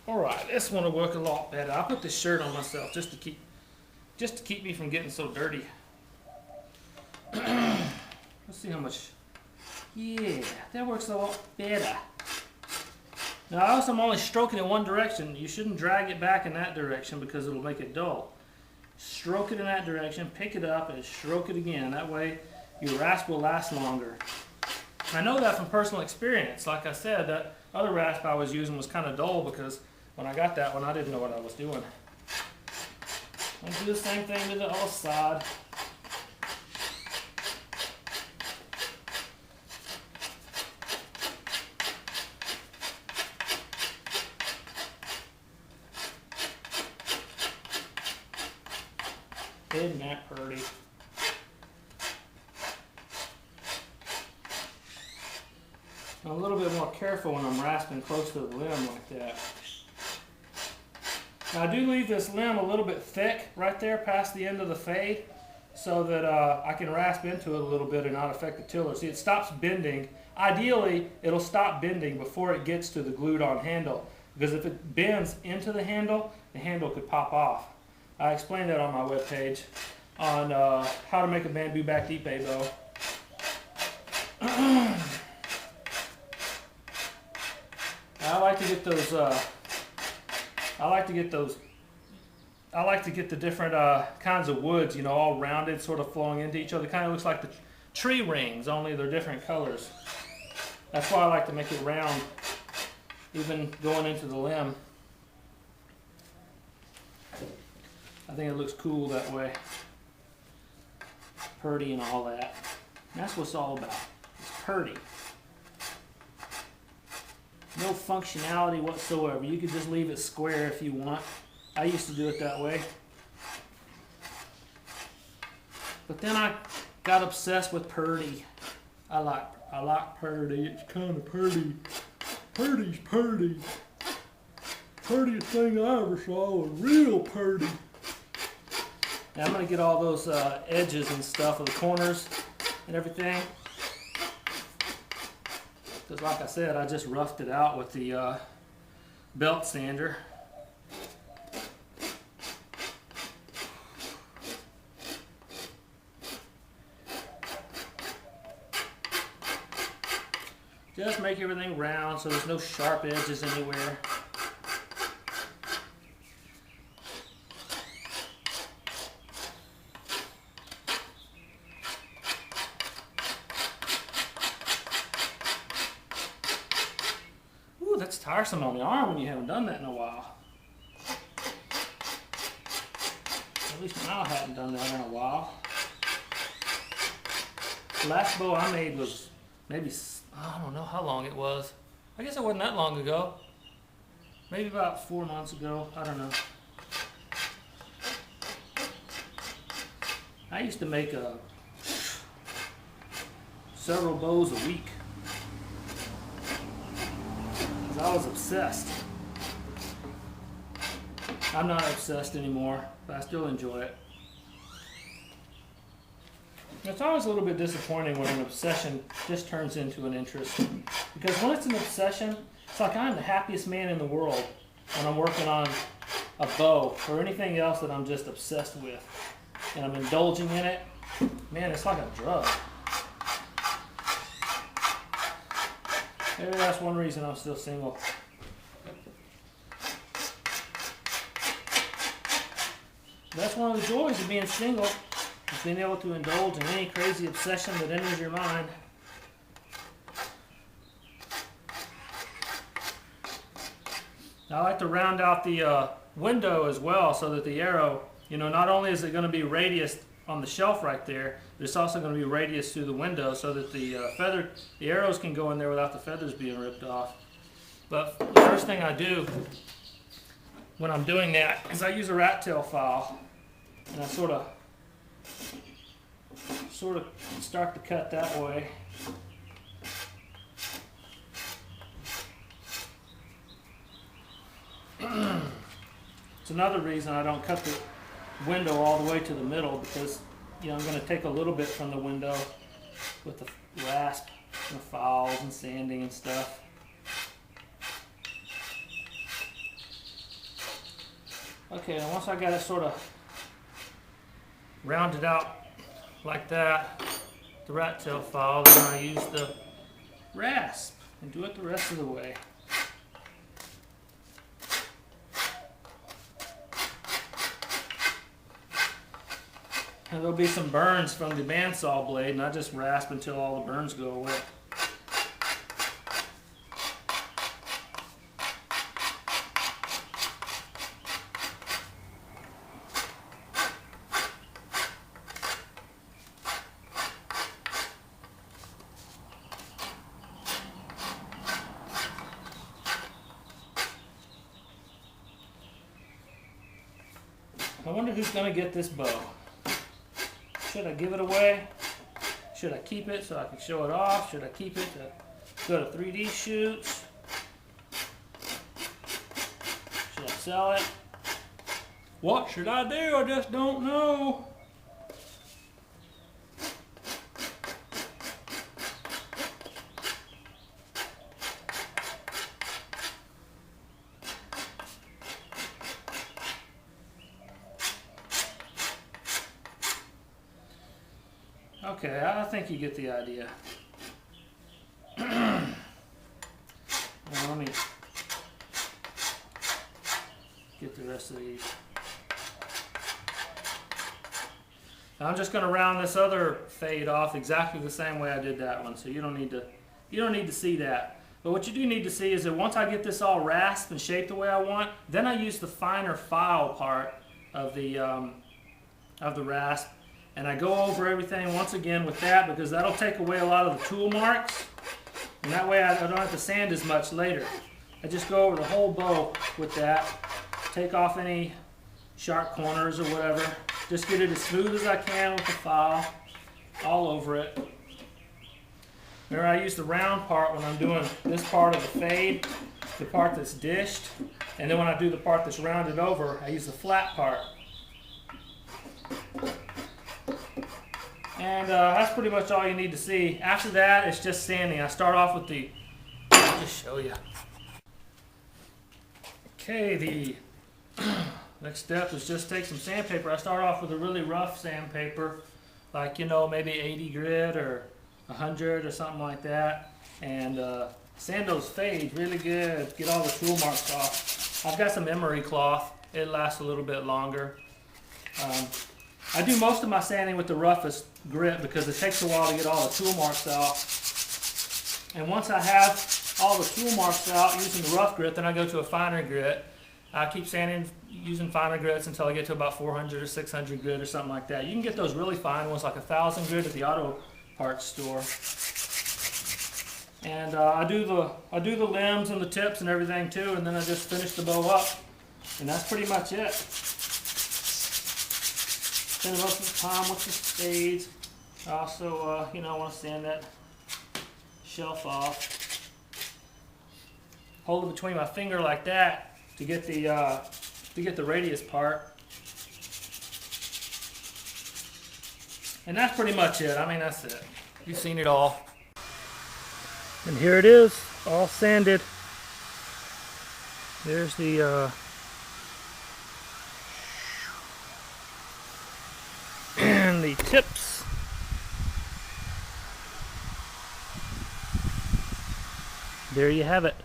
Alright, this one will work a lot better. I put this shirt on myself just to keep me from getting so dirty. Let's see how much. Yeah, that works a lot better. Now notice I'm only stroking in one direction. You shouldn't drag it back in that direction because it'll make it dull. Stroke it in that direction, pick it up, and stroke it again. That way your rasp will last longer. I know that from personal experience. Like I said, that other rasp I was using was kind of dull because when I got that one, I didn't know what I was doing. I'll do the same thing to the other side. Isn't that pretty? I'm a little bit more careful when I'm rasping close to the limb like that. Now I do leave this limb a little bit thick right there past the end of the fade so that I can rasp into it a little bit and not affect the tiller. See, it stops bending. Ideally, it'll stop bending before it gets to the glued on handle, because if it bends into the handle could pop off. I explained that on my webpage on how to make a bamboo back deep bow. I like to get those. I like to get the different kinds of woods, you know, all rounded, sort of flowing into each other. Kind of looks like the tree rings, only they're different colors. That's why I like to make it round, even going into the limb. I think it looks cool that way. Purdy and all that. And that's what it's all about. It's purdy. No functionality whatsoever. You could just leave it square if you want. I used to do it that way. But then I got obsessed with purdy. I like purdy. It's kind of purdy. Purdy's purdy. Purdiest thing I ever saw was real purdy. Now I'm going to get all those edges and stuff of the corners and everything. Because like I said, I just roughed it out with the belt sander. Just make everything round so there's no sharp edges anywhere. That's tiresome on the arm when you haven't done that in a while. At least I haven't done that in a while. The last bow I made was maybe, I don't know how long it was. I guess it wasn't that long ago. Maybe about 4 months ago. I don't know. I used to make several bows a week. I was obsessed. I'm not obsessed anymore, but I still enjoy it. It's always a little bit disappointing when an obsession just turns into an interest. Because when it's an obsession, it's like I'm the happiest man in the world when I'm working on a bow or anything else that I'm just obsessed with. And I'm indulging in it. Man, it's like a drug. Maybe that's one reason I'm still single. That's one of the joys of being single, is being able to indulge in any crazy obsession that enters your mind. I like to round out the window as well so that the arrow, you know, not only is it going to be radius on the shelf right there, but it's also going to be radius through the window so that the arrows can go in there without the feathers being ripped off. But the first thing I do when I'm doing that is I use a rat tail file, and I sort of start to cut that way. It's another reason I don't cut the window all the way to the middle, because you know I'm going to take a little bit from the window with the rasp and the files and sanding and stuff. Okay, and once I got it sort of rounded out like that, the rat tail file, then I use the rasp and do it the rest of the way. And there'll be some burns from the bandsaw blade, and I just rasp until all the burns go away. I wonder who's going to get this bow. Should I give it away? Should I keep it so I can show it off? Should I keep it to go to 3D shoots? Should I sell it? What should I do? I just don't know. Okay, I think you get the idea. Now let me get the rest of these. Now I'm just going to round this other fade off exactly the same way I did that one, so you don't need to see that. But what you do need to see is that once I get this all rasped and shaped the way I want, then I use the finer file part of the rasp. And I go over everything once again with that because that'll take away a lot of the tool marks. And that way I don't have to sand as much later. I just go over the whole bow with that. Take off any sharp corners or whatever. Just get it as smooth as I can with the file. All over it. Remember, I use the round part when I'm doing this part of the fade. The part that's dished. And then when I do the part that's rounded over, I use the flat part. And that's pretty much all you need to see. After that, it's just sanding. I start off with the, I'll just show you. Okay, the next step is just take some sandpaper. I start off with a really rough sandpaper, like, you know, maybe 80 grit or 100 or something like that. And sand those fades really good. Get all the tool marks off. I've got some emery cloth. It lasts a little bit longer. I do most of my sanding with the roughest grit because it takes a while to get all the tool marks out. And once I have all the tool marks out using the rough grit, then I go to a finer grit. I keep sanding using finer grits until I get to about 400 or 600 grit or something like that. You can get those really fine ones like 1,000 grit at the auto parts store. And I do the limbs and the tips and everything too, and then I just finish the bow up. And that's pretty much it. Spend most of the time with the spades. I also, you know, want to sand that shelf off. Hold it between my finger like that to get the radius part. And that's pretty much it. I mean, that's it. You've seen it all. And here it is, all sanded. There's the and the tips. There you have it.